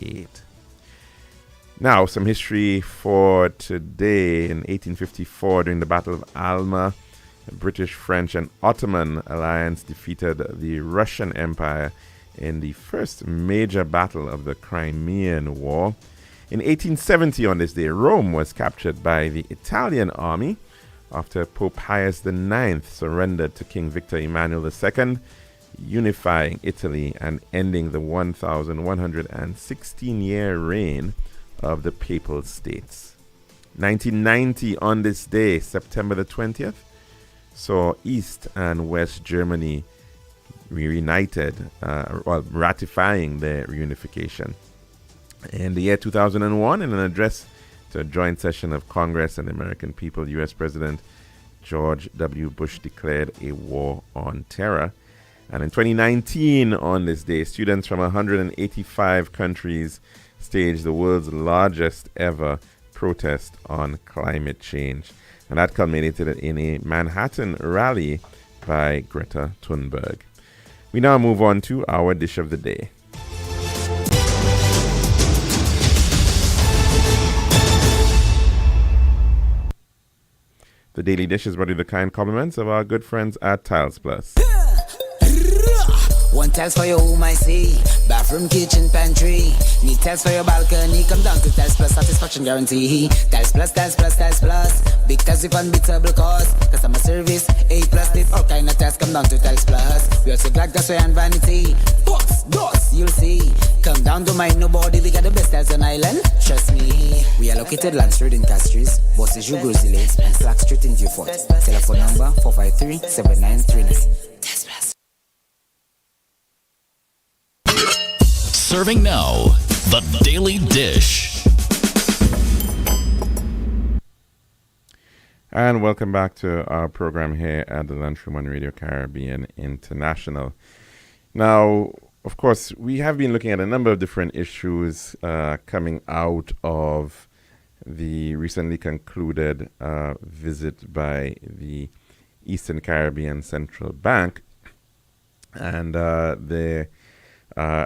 1948. Now, some history for today. In 1854, during the Battle of Alma, the British, French, and Ottoman alliance defeated the Russian Empire in the first major battle of the Crimean War. In 1870, on this day, Rome was captured by the Italian army after Pope Pius IX surrendered to King Victor Emmanuel II, unifying Italy and ending the 1,116-year reign of the Papal States. 1990, on this day, September the 20th, saw East and West Germany reunited, ratifying their reunification. In the year 2001, in an address to a joint session of Congress and the American people, U.S. President George W. Bush declared a war on terror. And in 2019, on this day, students from 185 countries staged the world's largest ever protest on climate change. And that culminated in a Manhattan rally by Greta Thunberg. We now move on to our dish of the day. The Daily Dish is brought to you the kind compliments of our good friends at Tiles Plus. One tiles for your home, I see. Bathroom, kitchen, pantry. Need tiles for your balcony. Come down to Tiles Plus, satisfaction guarantee. Tiles Plus, Tiles Plus, Tiles Plus. Big tiles with unbeatable cost. Customer service, A+. This all kind of tiles. Come down to Tiles Plus. We also black, glassware, and vanity. Box, doors, you'll see. Come down to my nobody. We got the best tiles on island. Trust me. We are located Lance Road in Castries, Bosses Grozile, and Slack Street in Beaufort. Telephone number 453-7939. Tiles Plus. Serving now, the Daily Dish. And welcome back to our program here at the Lunchroom on Radio Caribbean International. Now, of course, we have been looking at a number of different issues coming out of the recently concluded visit by the Eastern Caribbean Central Bank and the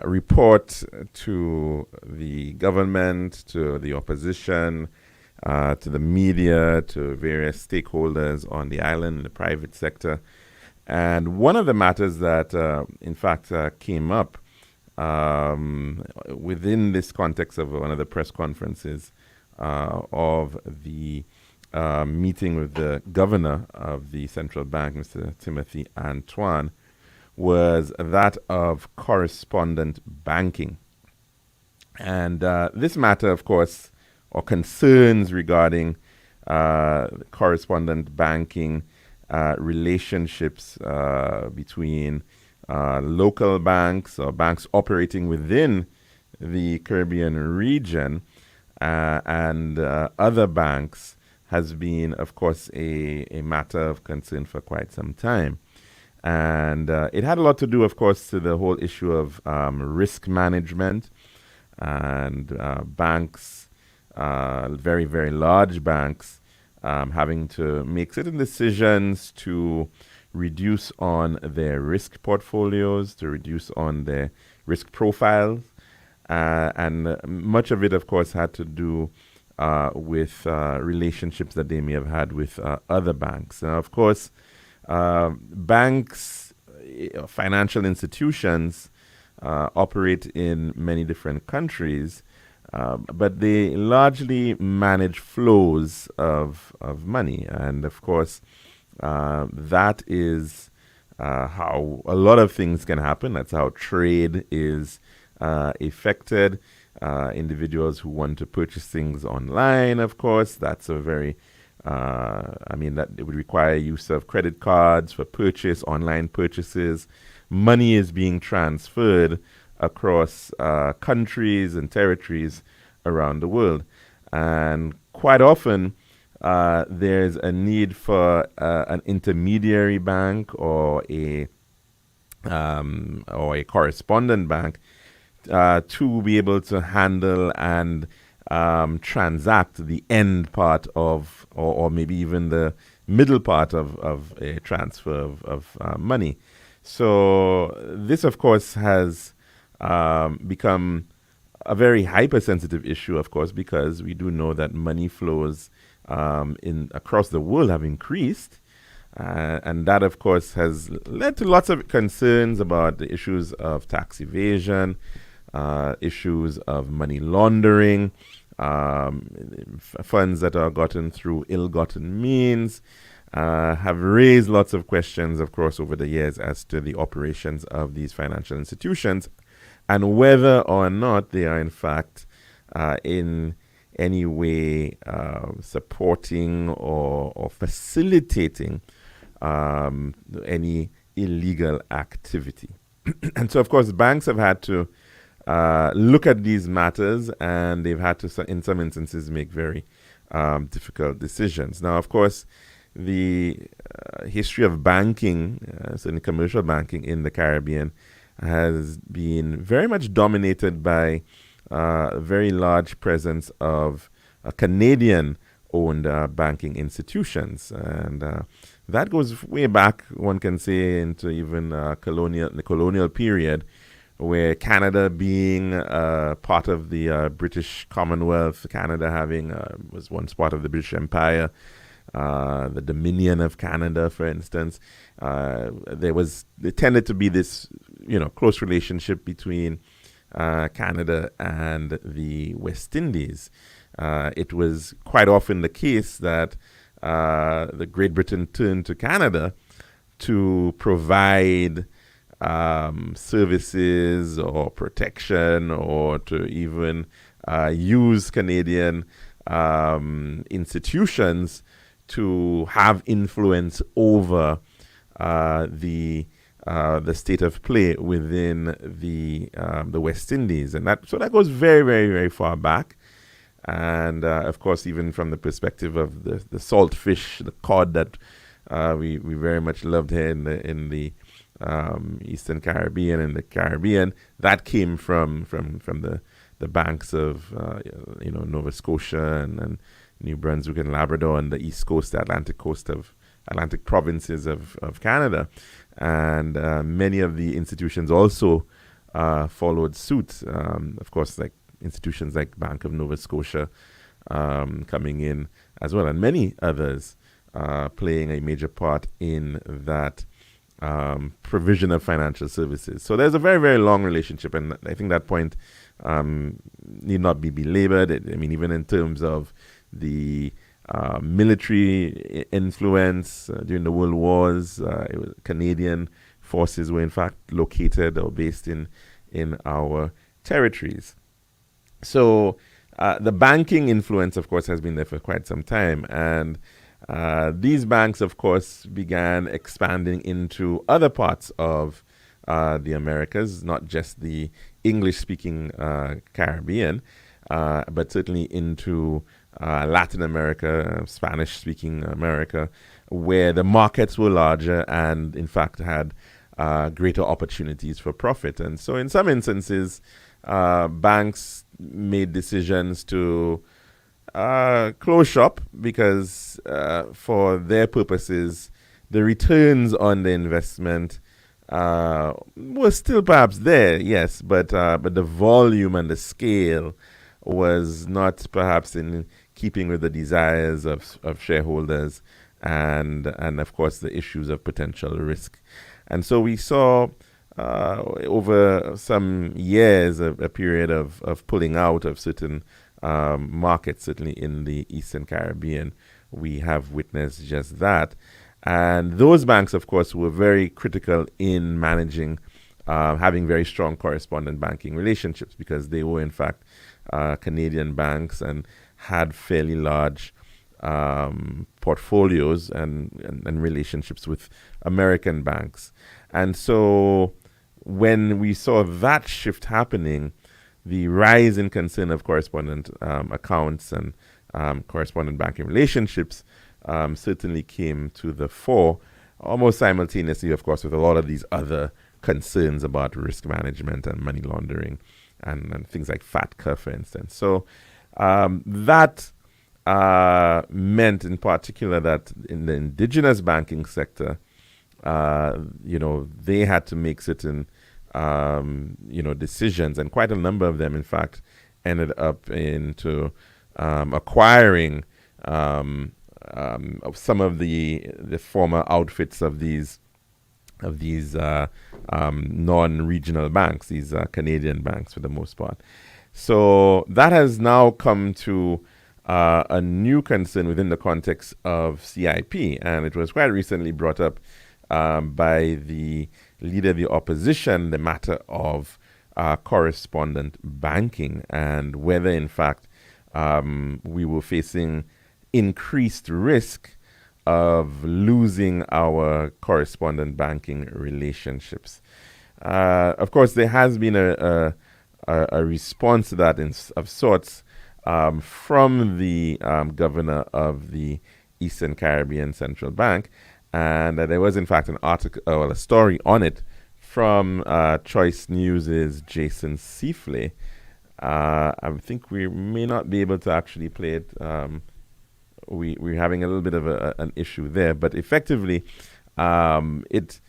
report to the government, to the opposition, to the media, to various stakeholders on the island in the private sector. And one of the matters that, in fact, came up within this context of one of the press conferences of the meeting with the governor of the central bank, Mr. Timothy Antoine, was that of correspondent banking. And this matter, of course, or concerns regarding correspondent banking relationships between local banks or banks operating within the Caribbean region and other banks has been, of course, a matter of concern for quite some time. And it had a lot to do, of course, to the whole issue of risk management and banks, very, very large banks, having to make certain decisions to reduce on their risk portfolios, to reduce on their risk profiles. And much of it, of course, had to do with relationships that they may have had with other banks. Now, of course, banks, financial institutions operate in many different countries, but they largely manage flows of money. And of course, that is how a lot of things can happen. That's how trade is affected. Individuals who want to purchase things online, of course, that's a very that it would require use of credit cards for purchase, online purchases. Money is being transferred across countries and territories around the world. And quite often, there's a need for an intermediary bank or a correspondent bank to be able to handle and transact the end part of, or maybe even the middle part of a transfer of money. So this, of course, has become a very hypersensitive issue, of course, because we do know that money flows in across the world have increased. And that, of course, has led to lots of concerns about the issues of tax evasion, issues of money laundering, funds that are gotten through ill-gotten means, have raised lots of questions, of course, over the years as to the operations of these financial institutions and whether or not they are, in fact, in any way supporting or facilitating any illegal activity. And so, of course, banks have had to look at these matters, and they've had to, in some instances, make very difficult decisions. Now, of course, the history of banking, certainly commercial banking in the Caribbean, has been very much dominated by a very large presence of Canadian-owned banking institutions. And that goes way back, one can say, into even the colonial period, where Canada being part of the British Commonwealth, Canada having was once part of the British Empire, the Dominion of Canada, for instance, there tended to be this, close relationship between Canada and the West Indies. It was quite often the case that the Great Britain turned to Canada to provide services or protection, or to even use Canadian institutions to have influence over the state of play within the West Indies, and that goes very, very, very far back. And of course, even from the perspective of the salt fish, the cod that we very much loved here in the Eastern Caribbean and the Caribbean, that came from the banks of Nova Scotia and New Brunswick and Labrador and the East Coast, the Atlantic provinces of Canada. And many of the institutions also followed suit. Of course, like institutions like Bank of Nova Scotia coming in as well, and many others playing a major part in that provision of financial services. So there's a very, very long relationship, and I think that point need not be belabored. Even in terms of the military influence during the World Wars, Canadian forces were in fact located or based in our territories. So the banking influence, of course, has been there for quite some time. And these banks, of course, began expanding into other parts of the Americas, not just the English-speaking Caribbean, but certainly into Latin America, Spanish-speaking America, where the markets were larger and, in fact, had greater opportunities for profit. And so in some instances, banks made decisions to close shop because for their purposes, the returns on the investment were still perhaps there, yes, but the volume and the scale was not perhaps in keeping with the desires of shareholders and of course the issues of potential risk. And so we saw over some years a period of pulling out of certain markets, certainly in the Eastern Caribbean. We have witnessed just that. And those banks, of course, were very critical in managing, having very strong correspondent banking relationships, because they were, in fact, Canadian banks and had fairly large portfolios and relationships with American banks. And so when we saw that shift happening, the rise in concern of correspondent accounts and correspondent banking relationships certainly came to the fore, almost simultaneously, of course, with a lot of these other concerns about risk management and money laundering and things like FATCA, for instance. So that meant in particular that in the indigenous banking sector, they had to make certain decisions, and quite a number of them, in fact, ended up into acquiring of some of the former outfits of these non-regional banks, these Canadian banks for the most part. So that has now come to a new concern within the context of CIP, and it was quite recently brought up by the leader of the opposition, the matter of correspondent banking, and whether in fact we were facing increased risk of losing our correspondent banking relationships. Of course, there has been a response to that of sorts from the governor of the Eastern Caribbean Central Bank, and there was in fact an article or a story on it from Choice News's Jason Seafley. I think we may not be able to actually play it. We're having a little bit of an issue there, but effectively it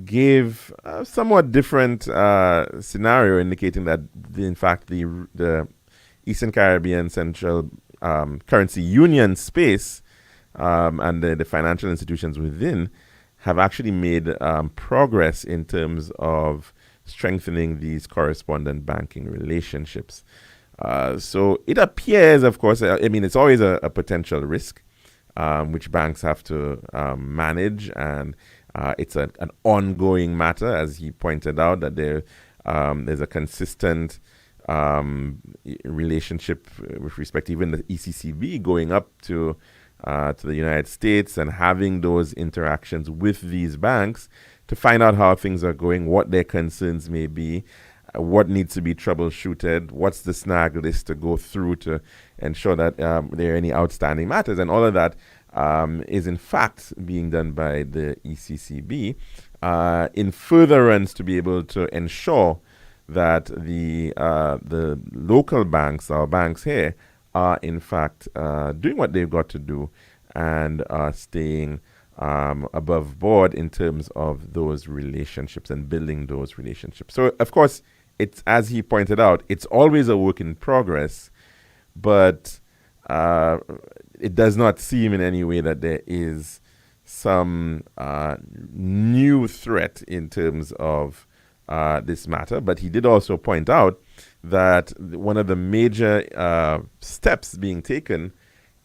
gave a somewhat different scenario, indicating that in fact the Eastern Caribbean Central Currency Union space and the financial institutions within have actually made progress in terms of strengthening these correspondent banking relationships. So it appears, of course, it's always a potential risk which banks have to manage, and it's an ongoing matter, as he pointed out, that there's a consistent relationship with respect to even the ECCB going up to the United States and having those interactions with these banks to find out how things are going, what their concerns may be, what needs to be troubleshooted, what's the snag list to go through to ensure that there are any outstanding matters. And all of that is in fact being done by the ECCB in furtherance to be able to ensure that the local banks, our banks here, are in fact doing what they've got to do and are staying above board in terms of those relationships and building those relationships. So, of course, it's, as he pointed out, it's always a work in progress, but it does not seem in any way that there is some new threat in terms of this matter. But he did also point out that one of the major steps being taken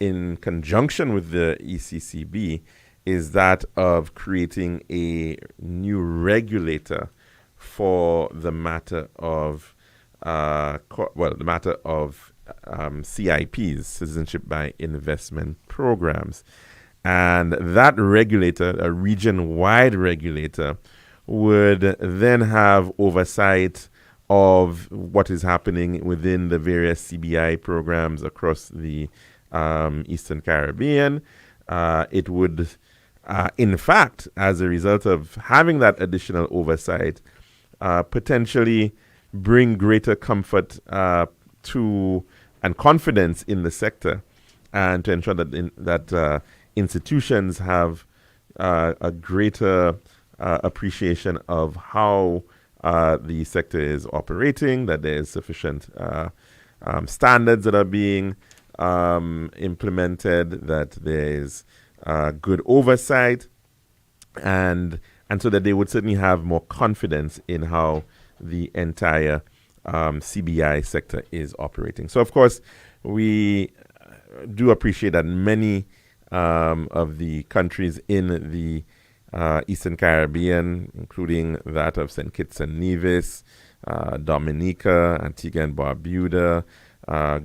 in conjunction with the ECCB is that of creating a new regulator for the matter of CIPs, Citizenship by Investment Programs. And that regulator, a region-wide regulator, would then have oversight of what is happening within the various CBI programs across the Eastern Caribbean. It would, in fact, as a result of having that additional oversight, potentially bring greater comfort to and confidence in the sector, and to ensure that institutions have a greater appreciation of how the sector is operating, that there is sufficient standards that are being implemented, that there is good oversight, and so that they would certainly have more confidence in how the entire CBI sector is operating. So, of course, we do appreciate that many of the countries in the Eastern Caribbean, including that of St. Kitts and Nevis, Dominica, Antigua and Barbuda,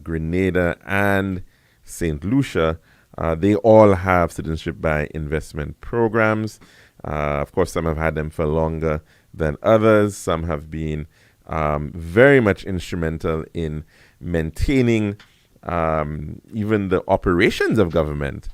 Grenada, and St. Lucia, they all have citizenship by investment programs. Of course, some have had them for longer than others. Some have been very much instrumental in maintaining even the operations of government.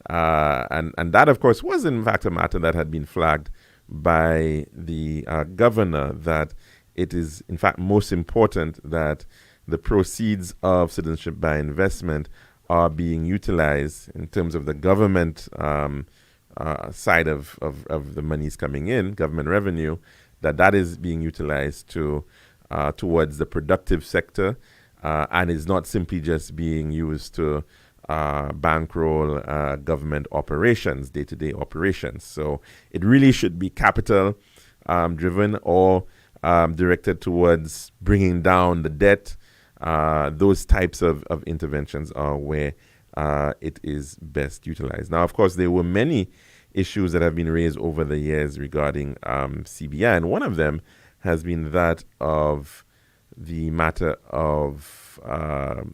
And that, of course, was in fact a matter that had been flagged by the governor, that it is in fact most important that the proceeds of citizenship by investment are being utilized in terms of the government side of the monies coming in, government revenue, that is being utilized to towards the productive sector, and is not simply just being used to bankroll government operations, day-to-day operations. So it really should be capital driven or directed towards bringing down the debt. Those types of interventions are where it is best utilized. Now, of course, there were many issues that have been raised over the years regarding CBI, and one of them has been that of the matter of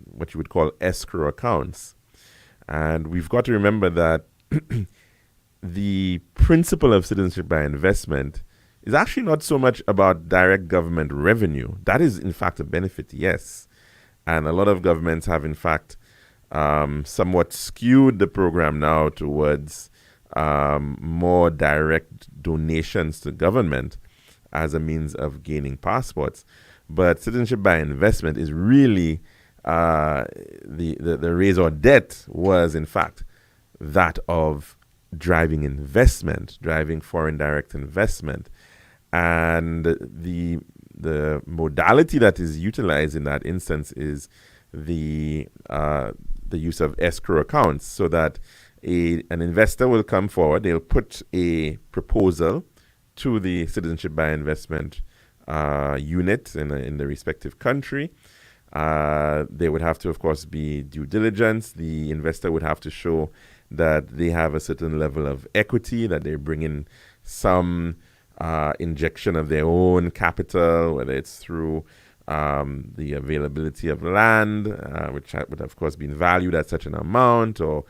what you would call escrow accounts. And we've got to remember that the principle of citizenship by investment is actually not so much about direct government revenue. That is, in fact, a benefit, yes. And a lot of governments have, in fact, somewhat skewed the program now towards more direct donations to government as a means of gaining passports. But citizenship by investment is really the raise or debt was, in fact, that of driving investment, driving foreign direct investment. And the modality that is utilized in that instance is the use of escrow accounts, so that an investor will come forward, they'll put a proposal to the citizenship by investment unit in the respective country. There would have to, of course, be due diligence. The investor would have to show that they have a certain level of equity, that they bring in some injection of their own capital, whether it's through the availability of land, which would, of course, be valued at such an amount, or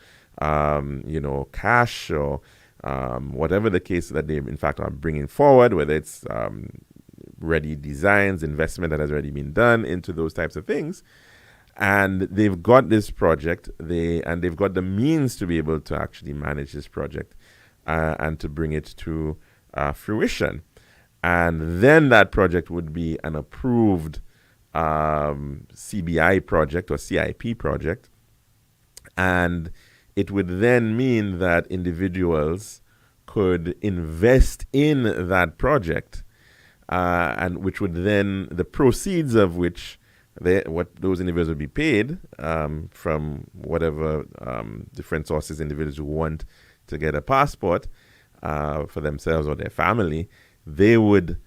cash, or whatever the case that they, in fact, are bringing forward, whether it's ready designs, investment that has already been done into those types of things. And they've got this project, they've got the means to be able to actually manage this project and to bring it to fruition. And then that project would be an approved CBI project or CIP project. And it would then mean that individuals could invest in that project, and which would then, the proceeds of which, what those individuals would be paid from whatever different sources individuals who want to get a passport for themselves or their family, they would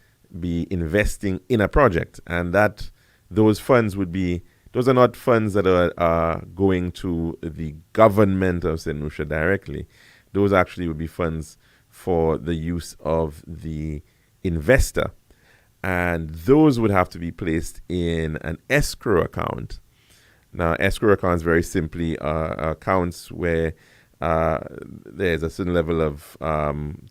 be investing in a project. And that those funds would be, those are not funds that are going to the government of St. Lucia directly. Those actually would be funds for the use of the investor. And those would have to be placed in an escrow account. Now, escrow accounts very simply are accounts where there's a certain level of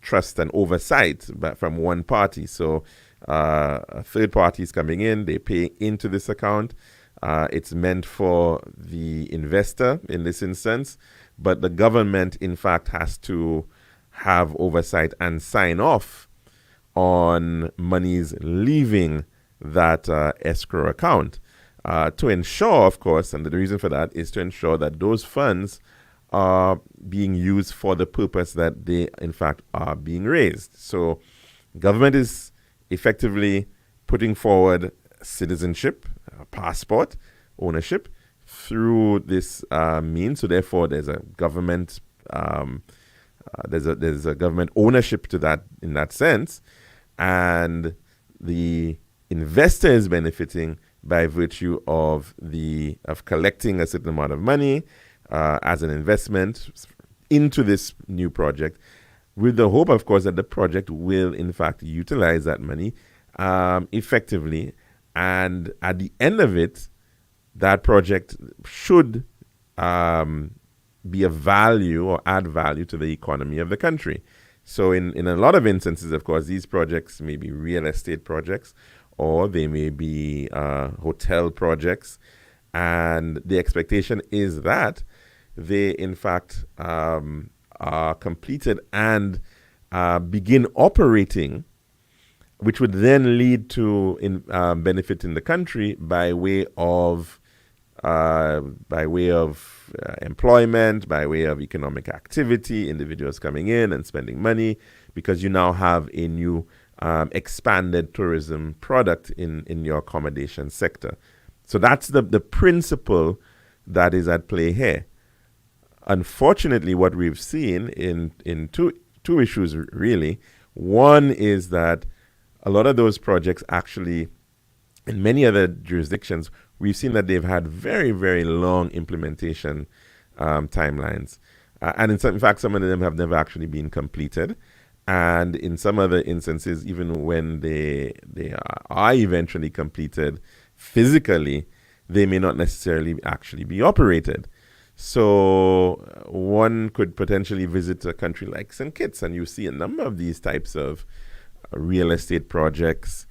trust and oversight from one party. So a third party is coming in, they pay into this account. It's meant for the investor in this instance, but the government, in fact, has to have oversight and sign off on monies leaving that escrow account to ensure, of course, and the reason for that is to ensure that those funds are being used for the purpose that they, in fact, are being raised. So government is effectively putting forward citizenship, passport, ownership through this means. So therefore, there's a government there's a government ownership to that in that sense, and the investor is benefiting by virtue of collecting a certain amount of money as an investment into this new project, with the hope, of course, that the project will in fact utilize that money effectively, and at the end of it, that project should be of value or add value to the economy of the country. So in a lot of instances, of course, these projects may be real estate projects, or they may be hotel projects. And the expectation is that they, in fact, are completed and begin operating, which would then lead to benefit in the country by way of employment, by way of economic activity, individuals coming in and spending money, because you now have a new expanded tourism product in your accommodation sector. So that's the principle that is at play here. Unfortunately, what we've seen in two issues really. One is that a lot of those projects actually, in many other jurisdictions, we've seen that they've had very, very long implementation timelines. And in fact, some of them have never actually been completed. And in some other instances, even when they are eventually completed physically, they may not necessarily actually be operated. So one could potentially visit a country like St. Kitts, and you see a number of these types of real estate projects,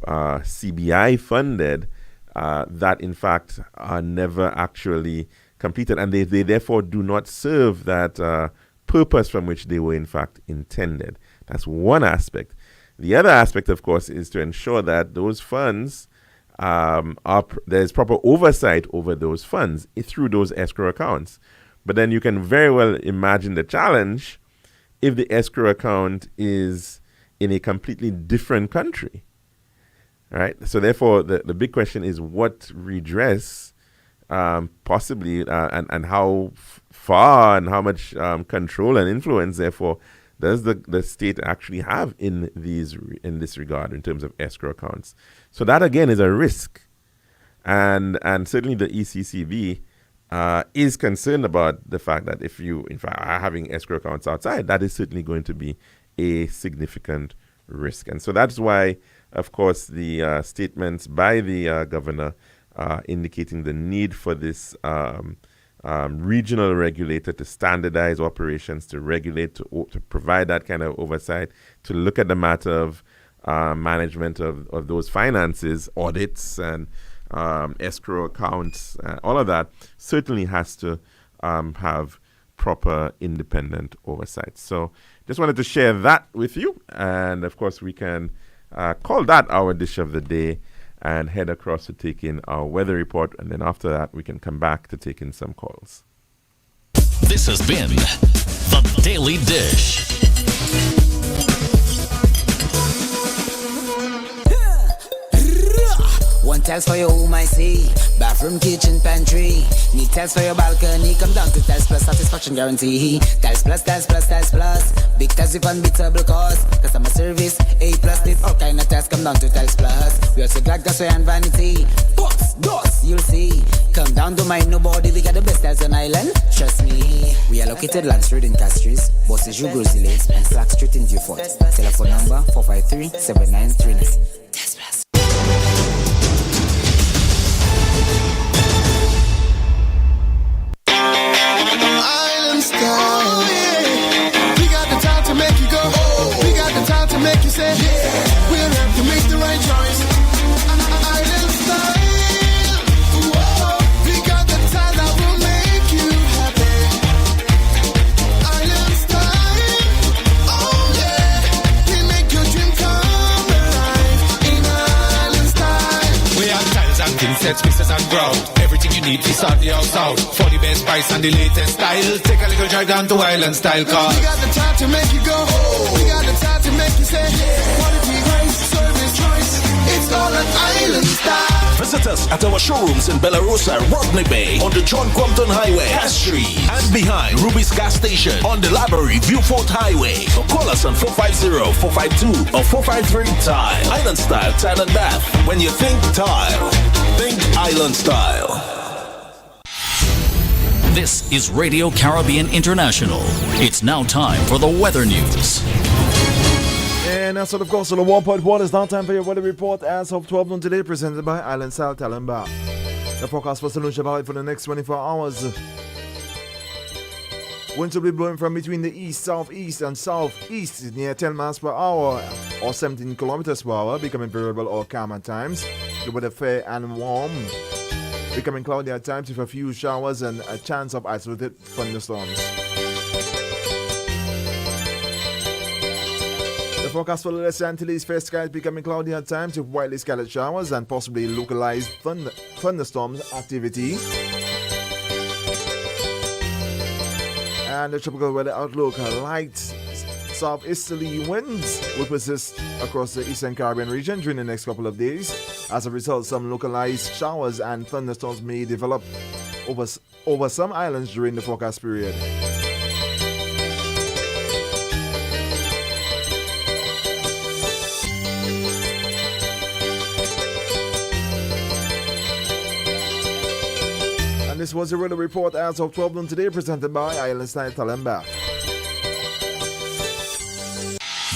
CBI funded, that in fact are never actually completed, and they therefore do not serve that purpose from which they were in fact intended. That's one aspect. The other aspect, of course, is to ensure that those funds there's proper oversight over those funds through those escrow accounts. But then you can very well imagine the challenge if the escrow account is in a completely different country, right? So therefore, the big question is what redress possibly and how far and how much control and influence, therefore, does the state actually have in this regard in terms of escrow accounts? So that again is a risk, and certainly the ECCB is concerned about the fact that if you in fact are having escrow accounts outside, that is certainly going to be a significant risk. And so that's why, of course, the statements by the governor indicating the need for this regional regulator to standardize operations, to regulate, to provide that kind of oversight, to look at the matter of management of those finances, audits and escrow accounts, all of that certainly has to have proper independent oversight. So just wanted to share that with you. And of course, we can call that our dish of the day and head across to take in our weather report. And then after that, we can come back to take in some calls. This has been The Daily Dish. One tiles for your home, I see. Bathroom, kitchen, pantry. Need tiles for your balcony. Come down to Tiles Plus, satisfaction guarantee. Tiles Plus, Tiles Plus, Tiles Plus. Big tiles with unbeatable cost. Customer service, A+. There's all kind of tiles. Come down to Tiles Plus. We also got gasway and vanity. Box, doors, you'll see. Come down to mind nobody. We got the best tiles on island. Trust me. We are located Land Street in Castries, Bosses Grozile, and Flag Street in Beaufort. Telephone number 453-7939. Tiles Plus. We got the time to make you go. We got the time to make you say, we'll have to make the right choice. Island style. Whoa. We got the time that will make you happy. Island style. Oh yeah. We make your dream come alive in Island style. We have tiles and king sets, mixers and grout. Everything you need to sort the house out. For the best price and the latest style. Take a little drive down to Island Style Car. We got the time to make you go. We got the time to make you say, quality, price, service, choice. It's all an Island Style. Visit us at our showrooms in Bellarosa, Rodney Bay, on the John Compton Highway, Castries, and behind Ruby's Gas Station on the Library Viewfort Highway. So call us on 450-452 or 453-TILE. Island Style Tile and Bath. When you think tile, think Island Style. This is Radio Caribbean International. It's now time for the weather news. And that's of course on the 1.1 is now time for your weather report as of 12 noon today, presented by Island Style Talent Bar. The forecast for St. Lucia Valley for the next 24 hours. Winds will be blowing from between the east, southeast, and southeast near 10 miles per hour or 17 kilometers per hour, becoming variable or calm at times. The weather fair and warm, becoming cloudy at times with a few showers and a chance of isolated thunderstorms. The forecast for the Lesser Antilles, fair skies becoming cloudy at times with widely scattered showers and possibly localized thunderstorms activity. And the tropical weather outlook, light southeasterly winds will persist across the Eastern Caribbean region during the next couple of days. As a result, some localized showers and thunderstorms may develop over some islands during the forecast period. And this was the weather report as of 12 noon today, presented by Island Style Talemba.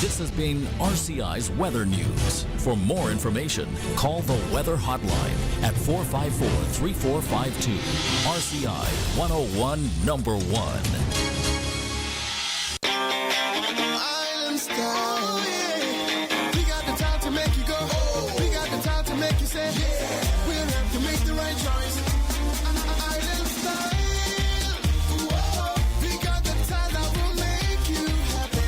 This has been RCI's Weather News. For more information, call the Weather Hotline at 454-3452. RCI 101 number 1. Island style, yeah. We got the time to make you go. We got the time to make you say, yeah. We'll have to make the right choice. Island style, whoa. We got the time that will make you happy.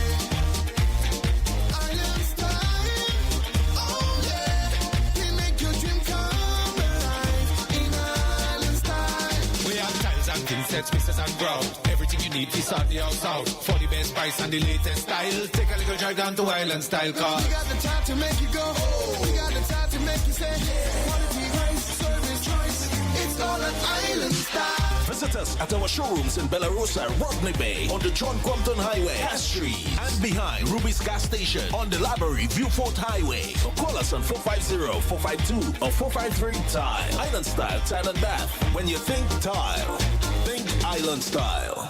Island style, oh yeah. We make your dream come alive in Island style. We have tiles and insets, pieces and ground. Everything you need to sort the house out. For the best price and the latest style. Take a little drive down to Island Style Car. We got the time to make you go. We got the time to make you say, quality, price, service, choice. It's all an Island style. Visit us at our showrooms in Belarus, Rodney Bay, on the John Compton Highway, Cass Street, and behind Ruby's Gas Station on the Library Viewfort Highway. Or call us on 450-452 or 453-TILE. Island Style Tile and Bath. When you think tile, think Island Style.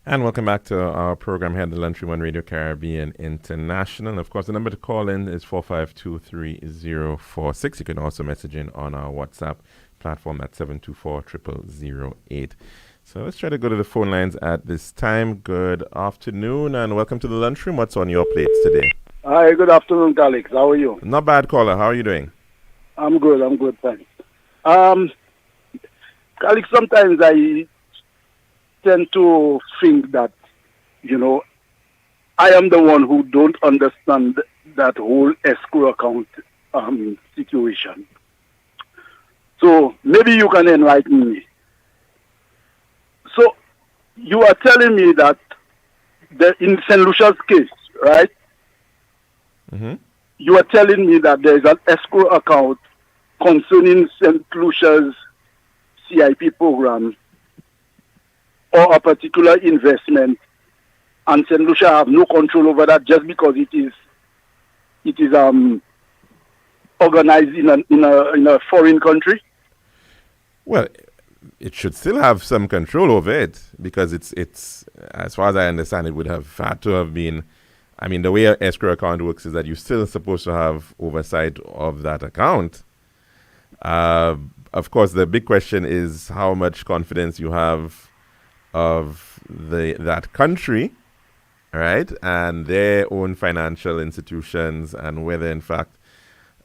And welcome back to our program here at the Lunchroom on Radio Caribbean International. And of course, the number to call in is 452-3046. You can also message in on our WhatsApp platform at 724-0008. So let's try to go to the phone lines at this time. Good afternoon and welcome to the Lunchroom. What's on your plates today? Hi, good afternoon, Alex. How are you? Not bad, caller. How are you doing? I'm good, thanks. Alex, sometimes I tend to think that, I am the one who don't understand that whole escrow account situation. So maybe you can enlighten me. So you are telling me that in St. Lucia's case, right? Mm-hmm. You are telling me that there is an escrow account concerning St. Lucia's CIP program or a particular investment, and St. Lucia have no control over that just because it is organized in a foreign country. Well, it should still have some control over it because it's as far as I understand, it would have had to have been. I mean, the way an escrow account works is that you're still supposed to have oversight of that account. Of course, the big question is how much confidence you have of that country, right, and their own financial institutions, and whether in fact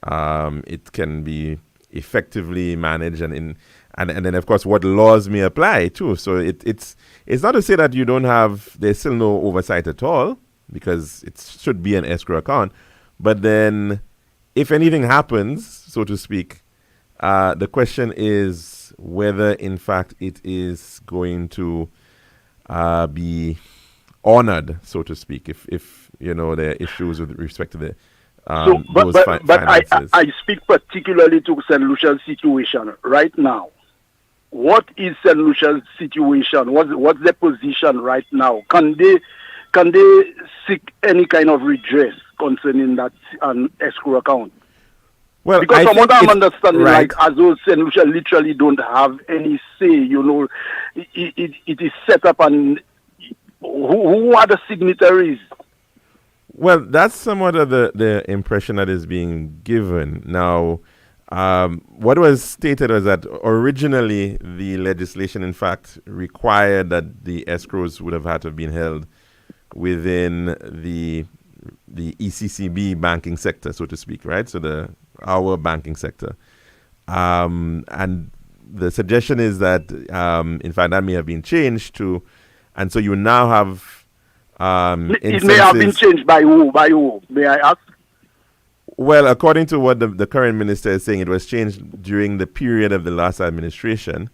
it can be effectively managed, and then of course what laws may apply too. So it's not to say that you don't have, there's still no oversight at all, because it should be an escrow account. But then if anything happens, so to speak, the question is whether in fact it is going to be honored, so to speak, if there are issues with respect to the finances. I speak particularly to St. Lucia's situation right now. What is St. Lucia's situation? What's their position right now? Can they seek any kind of redress concerning that escrow account? Well, because from what I'm understanding, right, like as though St. Lucia literally don't have any say, it is set up, and who are the signatories? Well, that's somewhat of the impression that is being given. Now, what was stated was that originally the legislation, in fact, required that the escrows would have had to have been held within the ECCB banking sector, so to speak, right? So our banking sector. And the suggestion is that, in fact, that may have been changed to, and so you now have it may have been changed by who? May I ask? Well, according to what the current minister is saying, it was changed during the period of the last administration.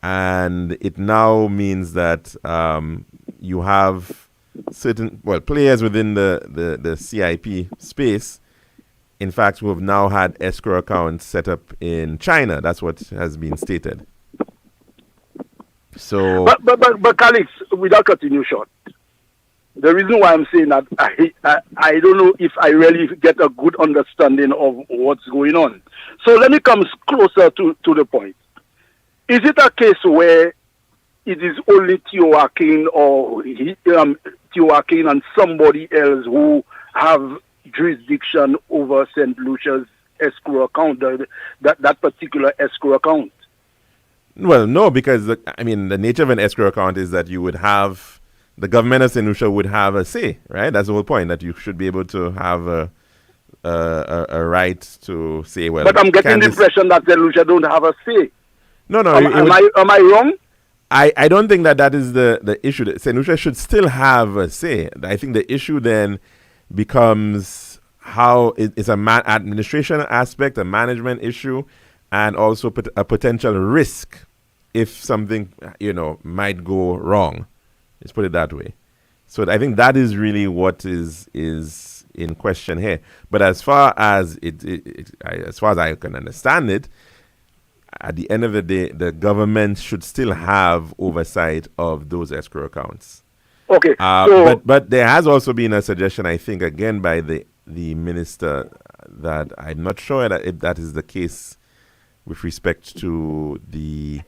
And it now means that you have certain, players within the CIP space, in fact, who have now had escrow accounts set up in China. That's what has been stated. So, but Calix, without cutting you short, the reason why I'm saying that I don't know if I really get a good understanding of what's going on. So let me come closer to the point. Is it a case where it is only Theo Akin or Theo Akin and somebody else who have jurisdiction over St. Lucia's escrow account, that particular escrow account? Well, no, because the nature of an escrow account is that you would have, the government of St. Lucia would have a say, right? That's the whole point, that you should be able to have a right to say, well. But I'm getting the impression that St. Lucia don't have a say. No. Am I wrong? I don't think that is the issue. St. Lucia should still have a say. I think the issue then becomes how it's an administration aspect, a management issue, and also a potential risk if something, might go wrong. Let's put it that way. So I think that is really what is in question here. But as far as as far as I can understand it, at the end of the day, the government should still have oversight of those escrow accounts. Okay. But there has also been a suggestion, I think, again by the minister, that I'm not sure that if that is the case with respect to the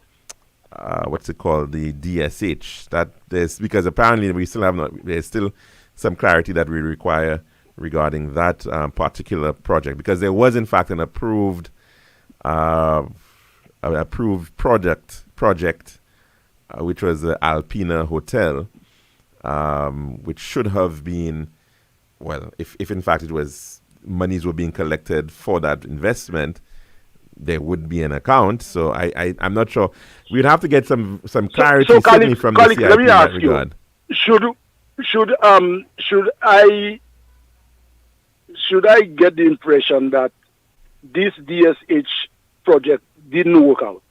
the DSH. That there's, because apparently we still have not. There's still some clarity that we require regarding that particular project, because there was in fact an approved project, which was the Alpina Hotel, which should have been, if in fact it was monies were being collected for that investment, there would be an account. So I'm not sure. We'd have to get some clarity certainly from the CIP let me in that ask regard. You, should I get the impression that this DSH project didn't work out?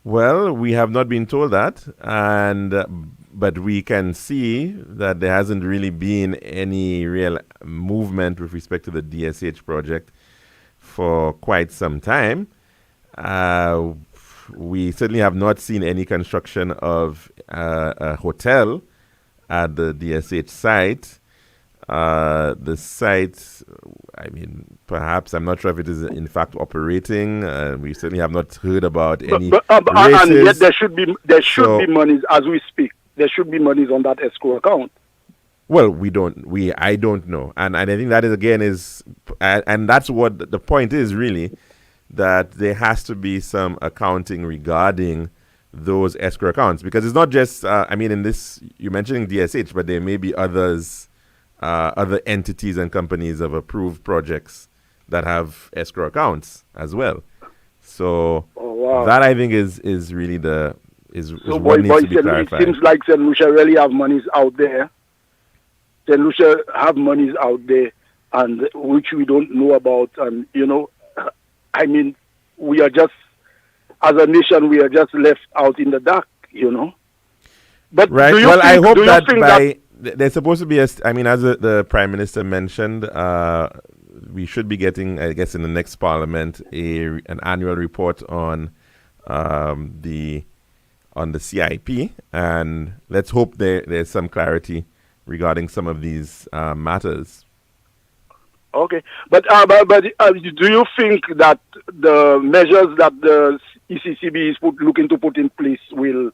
Well, we have not been told that, but we can see that there hasn't really been any real movement with respect to the DSH project for quite some time. We certainly have not seen any construction of a hotel at the DSH site. The site, perhaps, I'm not sure if it is in fact operating. We certainly have not heard about any races. And yet there should be monies as we speak. There should be monies on that escrow account. Well, I don't know. And I think that is and that's what the point is really, that there has to be some accounting regarding those escrow accounts, because it's not just, in this, you're mentioning DSH, but there may be others, other entities and companies of approved projects that have escrow accounts as well. So that I think is really what needs to be clarified. It seems like St. Lucia really have monies out there. St. Lucia have monies out there, and which we don't know about. And we are just, as a nation, we are just left out in the dark. But right. I hope that there's supposed to be as the Prime Minister mentioned, we should be getting, I guess, in the next Parliament an annual report on the CIP, and let's hope there's some clarity regarding some of these matters. Okay, but do you think that the measures that the ECCB is looking to put in place will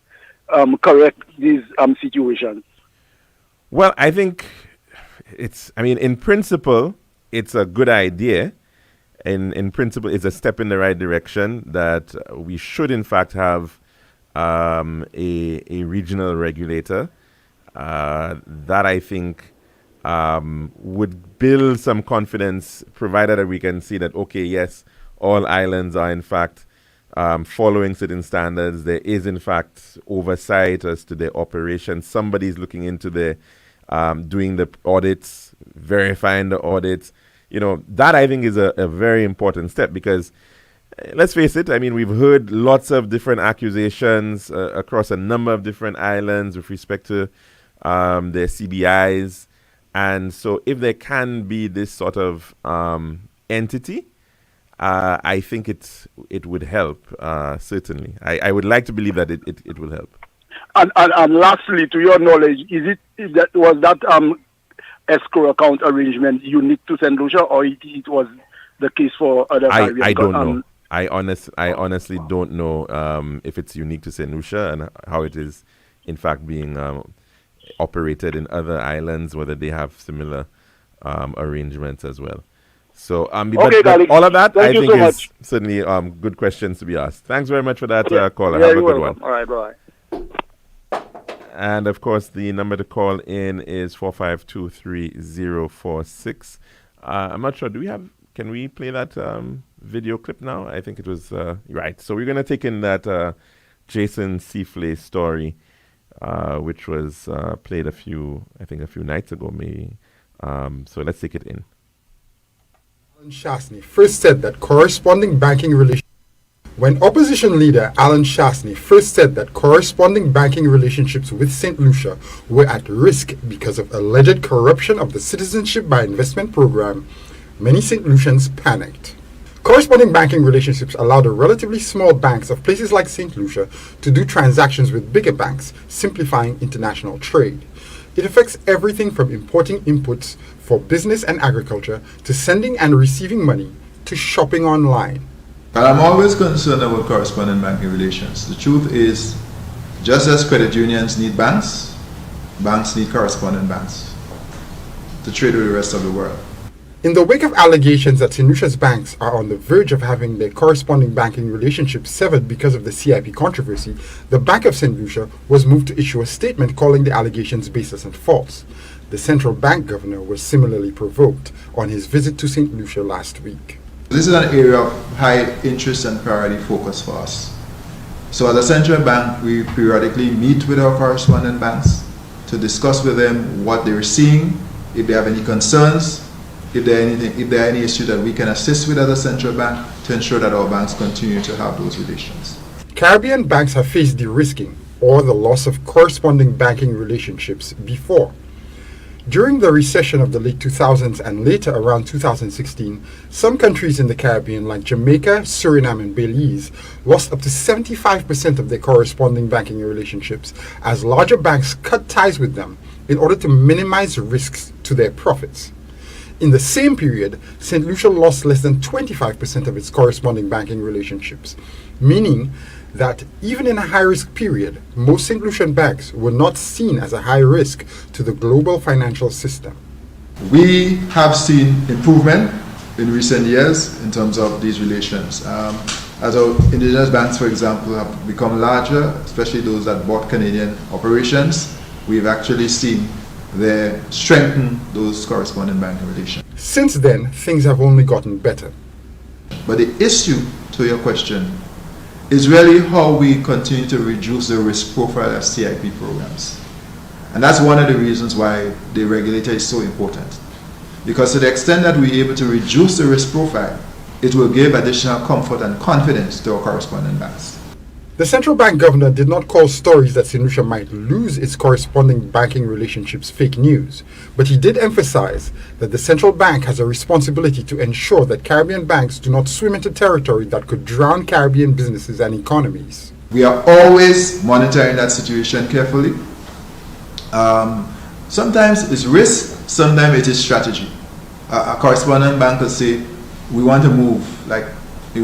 correct these situations? Well, I think in principle, it's a good idea. In principle, it's a step in the right direction, that we should, in fact, have a regional regulator that I think would build some confidence, provided that we can see that, okay, yes, all islands are, in fact, following certain standards. There is, in fact, oversight as to their operations. Somebody's looking into their doing the audits, verifying the audits. That I think is a very important step because let's face it, I mean, we've heard lots of different accusations across a number of different islands with respect to their CBIs. And so if there can be this sort of entity, I think it would help, certainly. I would like to believe that it will help. And lastly, to your knowledge, was that escrow account arrangement unique to St. Lucia, or it was the case for other Caribbean? I don't know. I honestly don't know if it's unique to St. Lucia and how it is, in fact, being operated in other islands, whether they have similar arrangements as well. So, but all of that, I think, is certainly good questions to be asked. Thanks very much for that, caller. Have a good one. All right, bye. And, of course, the number to call in is 4523046. I'm not sure. Can we play that video clip now? I think it was right. So we're going to take in that Jason Seaflay story, which was played a few nights ago, maybe. So let's take it in. Alan Shastny first said that corresponding banking relationships. When opposition leader Alan Shastny first said that corresponding banking relationships with St. Lucia were at risk because of alleged corruption of the Citizenship by Investment program, many St. Lucians panicked. Corresponding banking relationships allow the relatively small banks of places like St. Lucia to do transactions with bigger banks, simplifying international trade. It affects everything from importing inputs for business and agriculture to sending and receiving money to shopping online. And I'm always concerned about corresponding banking relations. The truth is, just as credit unions need banks, banks need correspondent banks to trade with the rest of the world. In the wake of allegations that St. Lucia's banks are on the verge of having their corresponding banking relationships severed because of the CIP controversy, the Bank of St. Lucia was moved to issue a statement calling the allegations baseless and false. The central bank governor was similarly provoked on his visit to St. Lucia last week. This is an area of high interest and priority focus for us. So as a central bank, we periodically meet with our correspondent banks to discuss with them what they're seeing, if they have any concerns, if there are any issues that we can assist with as a central bank to ensure that our banks continue to have those relations. Caribbean banks have faced de-risking or the loss of corresponding banking relationships before. During the recession of the late 2000s and later around 2016, some countries in the Caribbean like Jamaica, Suriname and Belize lost up to 75% of their corresponding banking relationships as larger banks cut ties with them in order to minimize risks to their profits. In the same period, St. Lucia lost less than 25% of its corresponding banking relationships, meaning that even in a high-risk period, most St. Lucian banks were not seen as a high risk to the global financial system. We have seen improvement in recent years in terms of these relations. As our indigenous banks, for example, have become larger, especially those that bought Canadian operations, we've actually seen they strengthen those corresponding banking relations. Since then, things have only gotten better. But the issue, to your question, is really how we continue to reduce the risk profile of CIP programs. And that's one of the reasons why the regulator is so important. Because to the extent that we're able to reduce the risk profile, it will give additional comfort and confidence to our correspondent banks. The central bank governor did not call stories that St. Lucia might lose its corresponding banking relationships fake news, but he did emphasize that the central bank has a responsibility to ensure that Caribbean banks do not swim into territory that could drown Caribbean businesses and economies. We are always monitoring that situation carefully. Sometimes it's risk, sometimes it is strategy. A correspondent bank will say, we want to move, like we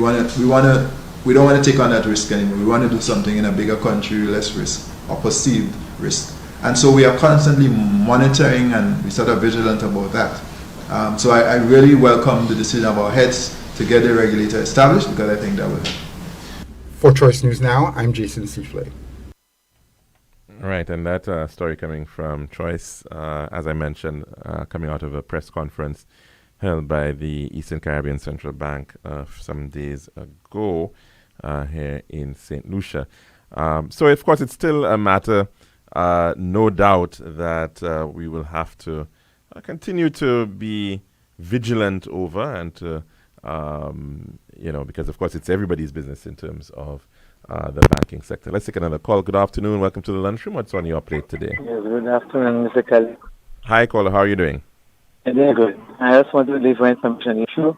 don't want to take on that risk anymore. We want to do something in a bigger country, less risk or perceived risk. And so we are constantly monitoring and we're sort of vigilant about that. So I really welcome the decision of our heads to get the regulator established because I think that will help. For Choice News Now, I'm Jason Seaflay. All right, and that story coming from Choice, as I mentioned, coming out of a press conference held by the Eastern Caribbean Central Bank some days ago here in St. Lucia. So, of course, it's still a matter no doubt that we will have to continue to be vigilant over and to, because of course it's everybody's business in terms of the banking sector. Let's take another call. Good afternoon. Welcome to the lunchroom. What's on your plate today? Yes, good afternoon, Mr. Kelly. Hi, caller. How are you doing? Very good. I just want to leave one information issue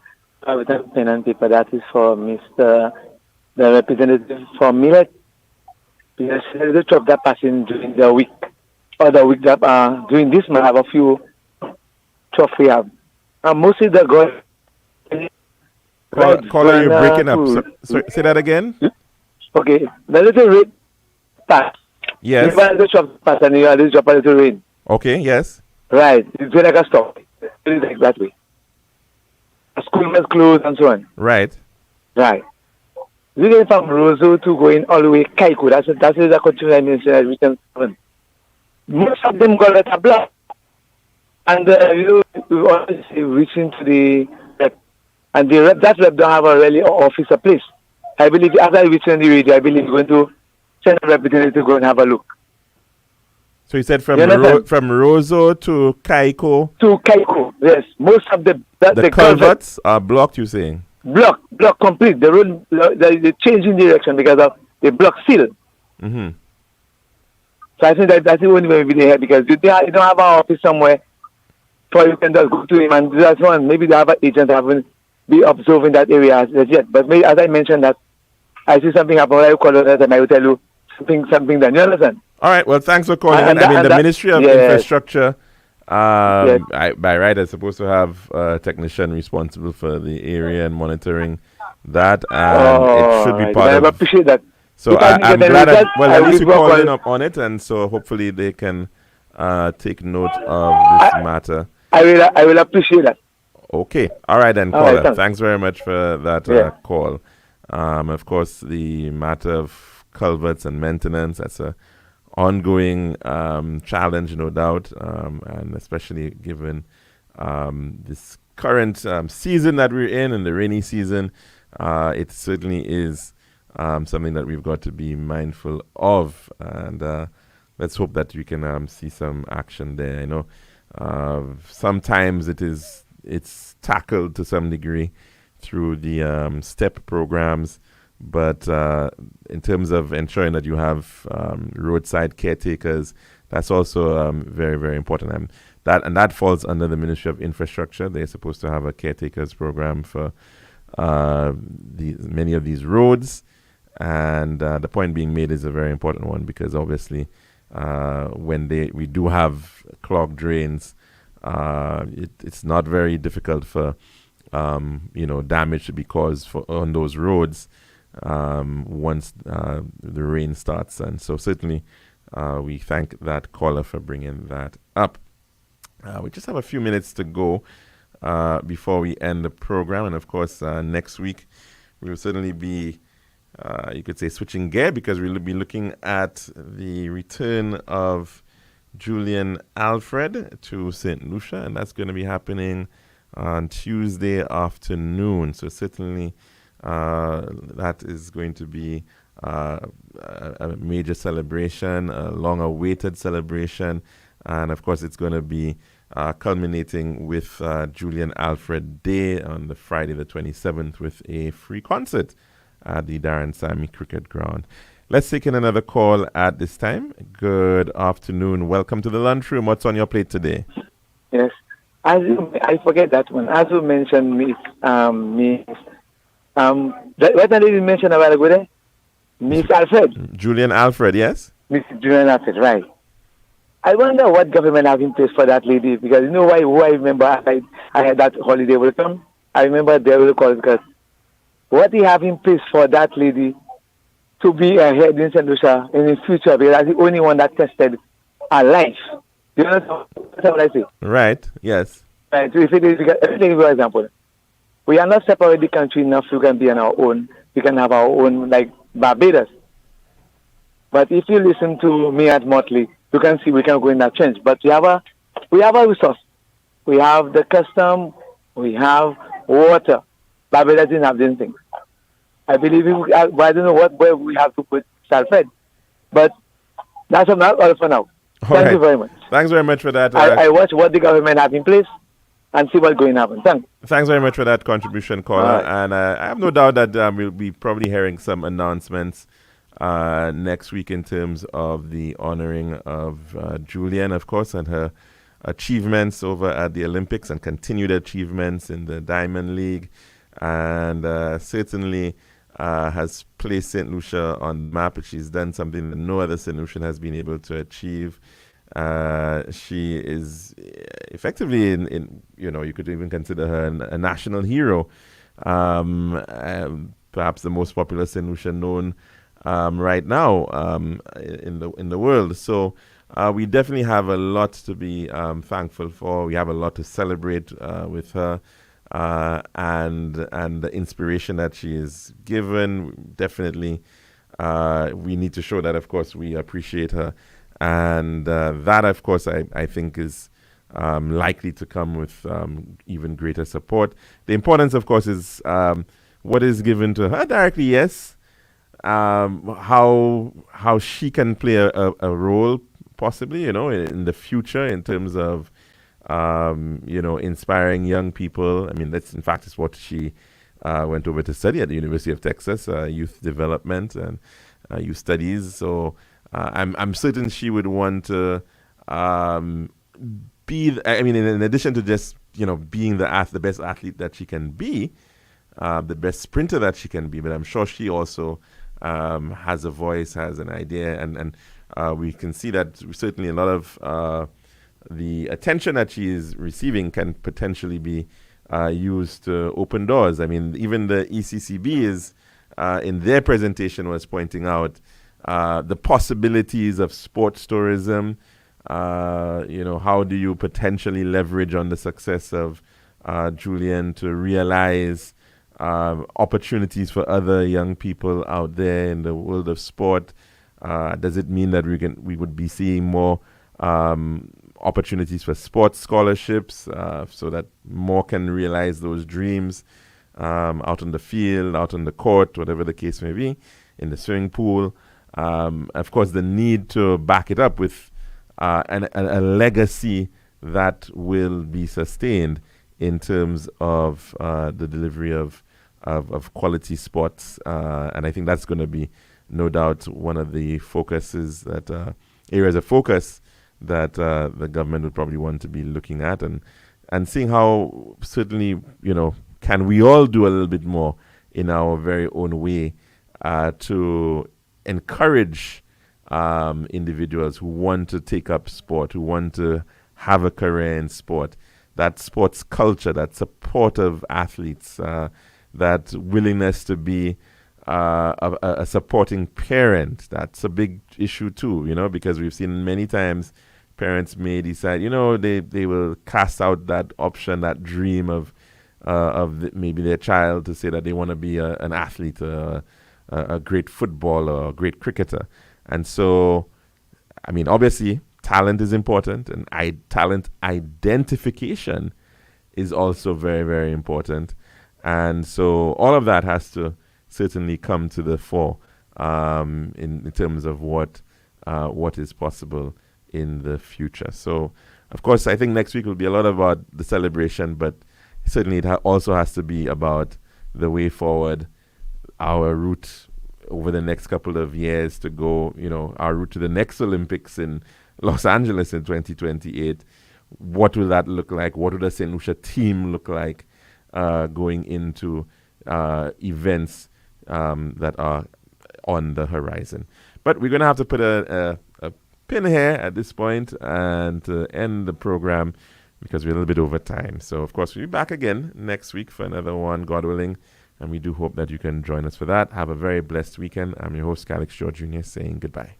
with a pen and paper. That is for Mr. the representative for Millet. Because the job that passing during the week, or the week that during this month, I have a few jobs we have. Mostly the girl. Caller, you're breaking up. So, say that again. Okay, the little rain pass. Yes. You the job pass and you have this job a little rain. Okay. Yes. Right. It's like a stop. It's like that way. A school was closed and so on. Right. Right. We get from Roseau to going all the way Kaiko. That's the country I mentioned as written. Most of them got a block. And we always reaching to the rep. And the rep, that rep don't have a really office or place. I believe after I reach on the radio, I believe we're going to send a representative to go and have a look. So you said from Roseau to Kaiko? To Kaiko, yes. Most of the culverts are blocked, you're saying? Block complete. The road, the change in direction because of the block seal. Mm-hmm. So I think that's the only way we there because you don't have an office somewhere, so you can just go to him and do that one. Maybe they have an agent haven't be observing that area as yet. But maybe, as I mentioned, that I see something happen, I will call you and I will tell you something done. You understand? All right. Well, thanks for calling. The Ministry of Infrastructure. By right, is supposed to have a technician responsible for the area and monitoring that, and it should be part of. I appreciate that. So I'm glad that, at least we called in up on it, and so hopefully they can take note of this matter. I will appreciate that. Okay. All right then, caller. Right, thanks very much for that call. Of course, the matter of culverts and maintenance, that's a ongoing challenge, no doubt, and especially given this current season that we're in the rainy season, it certainly is something that we've got to be mindful of, and let's hope that we can see some action there. I know sometimes it's tackled to some degree through the STEP programs, but in terms of ensuring that you have roadside caretakers, that's also very, very important. And that falls under the Ministry of Infrastructure. They're supposed to have a caretakers program for many of these roads. And the point being made is a very important one because obviously when we do have clogged drains, it's not very difficult for damage to be caused on those roads once the rain starts. And so certainly we thank that caller for bringing that up. We just have a few minutes to go before we end the program. And of course, next week we will certainly be, you could say, switching gear because we'll be looking at the return of Julian Alfred to St. Lucia, and that's going to be happening on Tuesday afternoon. So certainly that is going to be a major celebration, a long-awaited celebration, and of course it's going to be culminating with Julian Alfred Day on the Friday the 27th with a free concert at the Darren Sammy Cricket Ground. Let's take in another call at this time. Good afternoon. Welcome to the lunchroom. What's on your plate today? Yes. I forget that one. As you mentioned, what did you mention a while ago there? Miss Alfred. Julian Alfred, yes? Miss Julian Alfred, right. I wonder what government have in place for that lady, because you know why I remember I had that holiday will come? I remember they will call because what they have in place for that lady to be a head in St. Lucia in the future, because that's the only one that tested her life. You know what I say? Right, yes. Right, so if it is, everything, for example, we are not separate the country enough, we can be on our own. We can have our own, like Barbados. But if you listen to me at Motley, you can see we can go in that change. But we have a resource. We have the custom, we have water. Barbados didn't have these things. I believe I don't know where we have to put Salford. But That's all for now. Thank you very much. Thanks very much for that. I watch what the government has in place and see what's going to happen. Thanks very much for that contribution, caller. Right. And I have no doubt that we'll be probably hearing some announcements next week in terms of the honoring of Julian, of course, and her achievements over at the Olympics and continued achievements in the Diamond League. And certainly has placed St. Lucia on the map. She's done something that no other St. Lucian has been able to achieve. She is effectively in you could even consider her a national hero. Perhaps the most popular St. Lucian known right now in the world. So we definitely have a lot to be thankful for. We have a lot to celebrate with her. And the inspiration that she is given, definitely we need to show that, of course, we appreciate her. And that, of course, I think is likely to come with even greater support. The importance, of course, is what is given to her directly, yes. How she can play a role, possibly, in the future in terms of inspiring young people. I mean, that's in fact is what she went over to study at the University of Texas, youth development and youth studies. So I'm certain she would want to be. In addition to just being the best athlete that she can be, the best sprinter that she can be, but I'm sure she also has a voice, has an idea, and we can see that certainly a lot of the attention that she is receiving can potentially be used to open doors. I mean, even the ECCB is, in their presentation, was pointing out the possibilities of sports tourism. How do you potentially leverage on the success of Julian to realize opportunities for other young people out there in the world of sport? Does it mean that we would be seeing more opportunities for sports scholarships so that more can realize those dreams out on the field, out on the court, whatever the case may be, in the swimming pool? Of course, the need to back it up with a legacy that will be sustained in terms of the delivery of quality sports. And I think that's going to be, no doubt, one of the focuses areas of focus that the government would probably want to be looking at and seeing how certainly, can we all do a little bit more in our very own way to encourage individuals who want to take up sport, who want to have a career in sport, that sports culture, that support of athletes, that willingness to be a supporting parent. That's a big issue too, because we've seen many times parents may decide, they will cast out that option, that dream of maybe their child to say that they want to be an athlete, a great footballer, or a great cricketer. And so, obviously, talent is important, and talent identification is also very, very important. And so all of that has to certainly come to the fore in terms of what is possible in the future. So, of course, I think next week will be a lot about the celebration, but certainly it also has to be about the way forward, our route over the next couple of years to go, our route to the next Olympics in Los Angeles in 2028. What will that look like? What will the St. Lucia team look like going into events that are on the horizon? But we're going to have to put a pin here at this point and end the program because we're a little bit over time. So, of course, we'll be back again next week for another one, God willing. And we do hope that you can join us for that. Have a very blessed weekend. I'm your host, Calix George Jr., saying goodbye.